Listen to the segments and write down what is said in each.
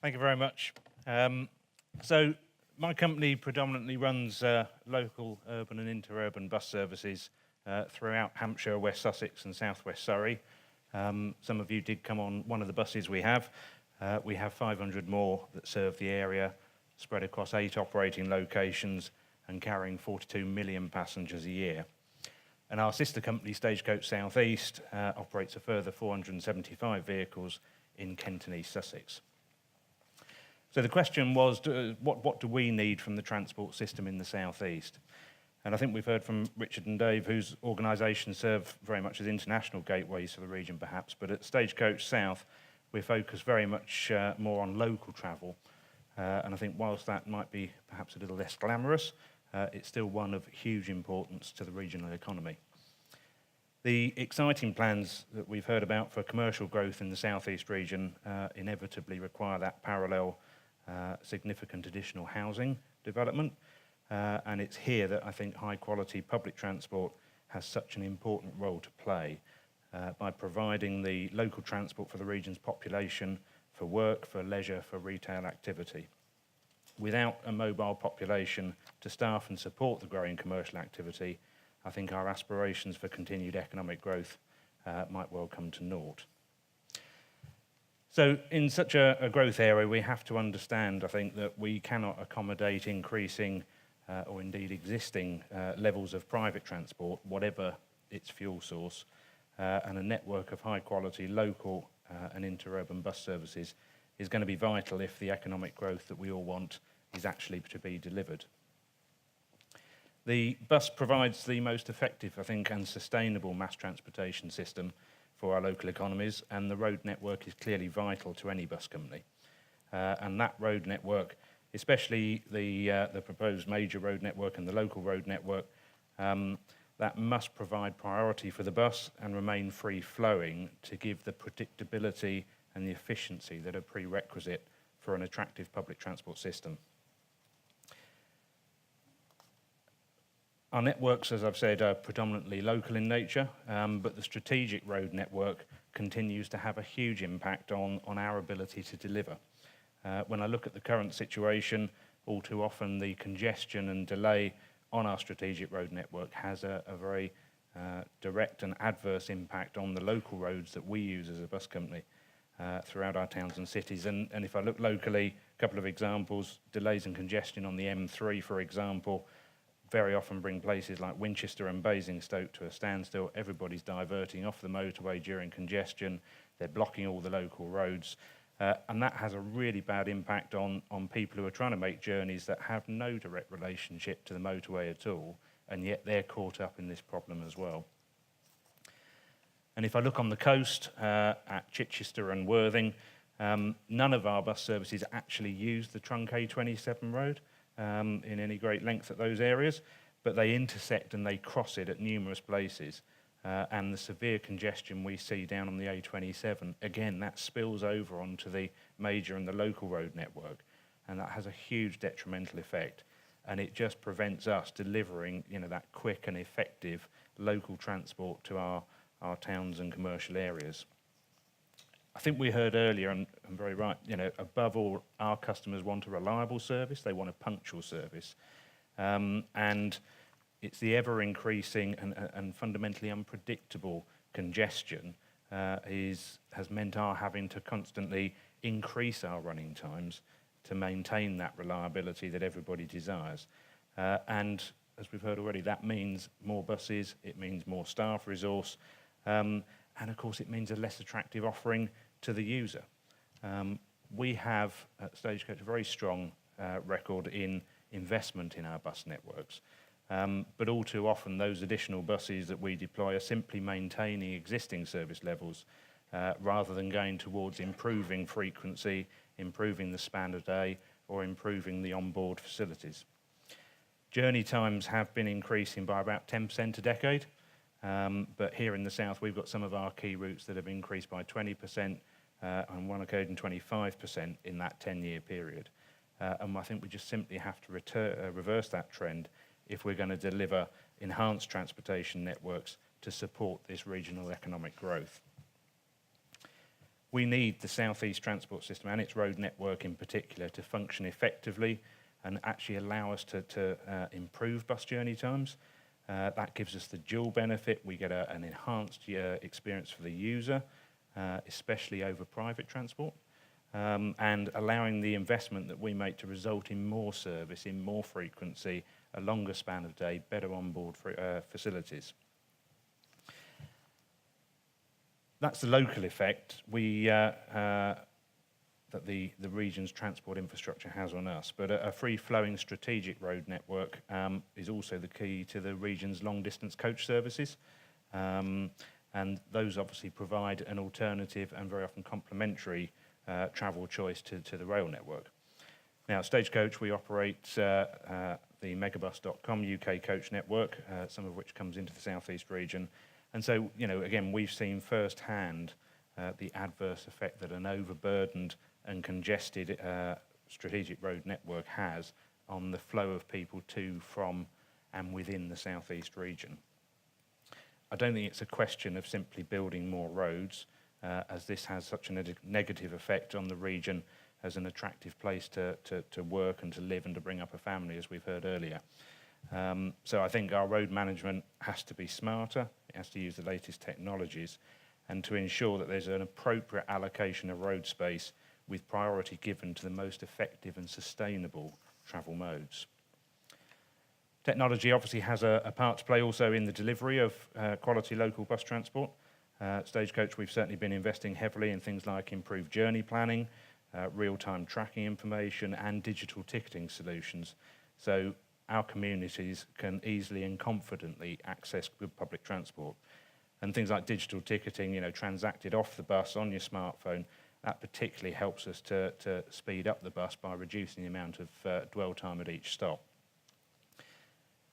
Thank you very much. So my company predominantly runs local urban and interurban bus services throughout Hampshire, West Sussex and South West Surrey. Some of you did come on one of the buses we have. We have 500 more that serve the area, spread across 8 operating locations and carrying 42 million passengers a year. And our sister company, Stagecoach South East, operates a further 475 vehicles in Kent and East Sussex. So the question was, what do we need from the transport system in the South East? And I think we've heard from Richard and Dave, whose organisations serve very much as international gateways for the region perhaps, but at Stagecoach South, we're focused very much more on local travel. And I think whilst that might be perhaps a little less glamorous, it's still one of huge importance to the regional economy. The exciting plans that we've heard about for commercial growth in the South East region inevitably require that parallel significant additional housing development. And it's here that I think high quality public transport has such an important role to play by providing the local transport for the region's population, for work, for leisure, for retail activity. Without a mobile population to staff and support the growing commercial activity, I think our aspirations for continued economic growth might well come to naught. So in such a growth area, we have to understand, I think, that we cannot accommodate increasing or indeed existing levels of private transport, whatever its fuel source, and a network of high quality local and interurban bus services is going to be vital if the economic growth that we all want is actually to be delivered. The bus provides the most effective, I think, and sustainable mass transportation system for our local economies, and the road network is clearly vital to any bus company. And that road network, especially the proposed major road network and the local road network, that must provide priority for the bus and remain free-flowing to give the predictability and the efficiency that are prerequisite for an attractive public transport system. Our networks, as I've said, are predominantly local in nature, but the strategic road network continues to have a huge impact on our ability to deliver. When I look at the current situation, all too often the congestion and delay on our strategic road network has a very direct and adverse impact on the local roads that we use as a bus company throughout our towns and cities. And if I look locally, a couple of examples, delays and congestion on the M3, for example, very often bring places like Winchester and Basingstoke to a standstill. Everybody's diverting off the motorway during congestion. They're blocking all the local roads. And that has a really bad impact on people who are trying to make journeys that have no direct relationship to the motorway at all, and yet they're caught up in this problem as well. And if I look on the coast at Chichester and Worthing, none of our bus services actually use the trunk A27 road in any great length at those areas, but they intersect and they cross it at numerous places. And the severe congestion we see down on the A27, again, that spills over onto the major and the local road network, and that has a huge detrimental effect. And it just prevents us delivering, that quick and effective local transport to our towns and commercial areas. I think we heard earlier, and I'm very right, above all, our customers want a reliable service, they want a punctual service. And it's the ever-increasing and fundamentally unpredictable congestion has meant our having to constantly increase our running times to maintain that reliability that everybody desires. And as we've heard already, that means more buses, it means more staff resource, and of course it means a less attractive offering to the user. We have at Stagecoach a very strong record in investment in our bus networks. But all too often those additional buses that we deploy are simply maintaining existing service levels rather than going towards improving frequency, improving the span of day, or improving the onboard facilities. Journey times have been increasing by about 10% a decade, but here in the south we've got some of our key routes that have increased by 20%, on one occasion 25% in that 10-year period. And I think we just simply have to reverse that trend if we're going to deliver enhanced transportation networks to support this regional economic growth. We need the South East transport system and its road network in particular to function effectively and actually allow us to improve bus journey times. That gives us the dual benefit. We get an enhanced experience for the user, especially over private transport, and allowing the investment that we make to result in more service, in more frequency, a longer span of day, better onboard facilities. That's the local effect that the region's transport infrastructure has on us. But a free-flowing strategic road network is also the key to the region's long-distance coach services. And those obviously provide an alternative and very often complementary travel choice to the rail network. Now, at Stagecoach, we operate the megabus.com UK coach network, some of which comes into the South East region. And so, again, we've seen firsthand the adverse effect that an overburdened and congested strategic road network has on the flow of people to, from, and within the South East region. I don't think it's a question of simply building more roads, as this has such a negative effect on the region as an attractive place to work and to live and to bring up a family, as we've heard earlier. So I think our road management has to be smarter, it has to use the latest technologies, and to ensure that there's an appropriate allocation of road space with priority given to the most effective and sustainable travel modes. Technology obviously has a part to play also in the delivery of quality local bus transport. Stagecoach, we've certainly been investing heavily in things like improved journey planning, real-time tracking information, and digital ticketing solutions. So our communities can easily and confidently access good public transport. And things like digital ticketing, transacted off the bus on your smartphone, that particularly helps us to speed up the bus by reducing the amount of dwell time at each stop.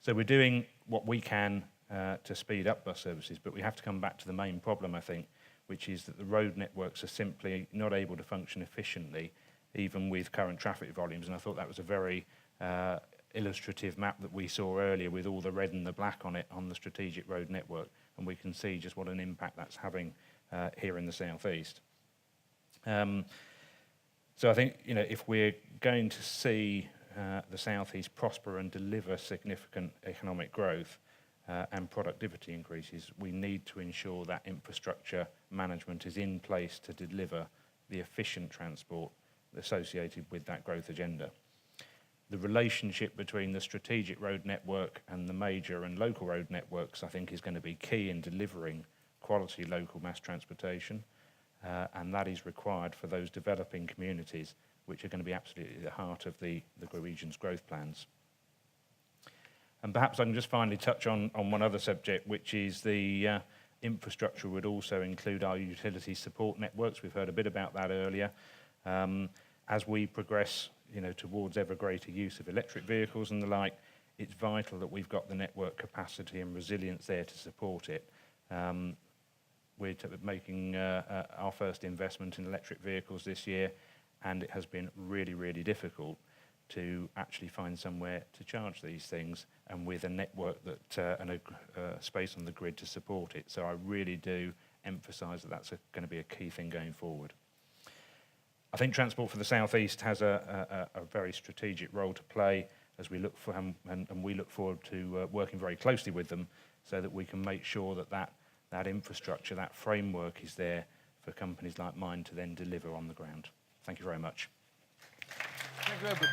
So we're doing what we can to speed up bus services, but we have to come back to the main problem, I think, which is that the road networks are simply not able to function efficiently, even with current traffic volumes. And I thought that was a very illustrative map that we saw earlier with all the red and the black on it on the strategic road network. And we can see just what an impact that's having here in the South East. So I think, if we're going to see the South East prosper and deliver significant economic growth and productivity increases, we need to ensure that infrastructure management is in place to deliver the efficient transport associated with that growth agenda. The relationship between the strategic road network and the major and local road networks, I think, is going to be key in delivering quality local mass transportation, and that is required for those developing communities, which are going to be absolutely at the heart of the region's growth plans. And perhaps I can just finally touch on one other subject, which is the infrastructure would also include our utility support networks. We've heard a bit about that earlier. As we progress towards ever greater use of electric vehicles and the like, it's vital that we've got the network capacity and resilience there to support it. We're making our first investment in electric vehicles this year, and it has been really, really difficult to actually find somewhere to charge these things, and with a network that and a space on the grid to support it. So I really do emphasise that that's going to be a key thing going forward. I think Transport for the South East has a very strategic role to play as we look for, and we look forward to working very closely with them so that we can make sure that infrastructure, that framework is there for companies like mine to then deliver on the ground. Thank you very much. Thank you, Edward.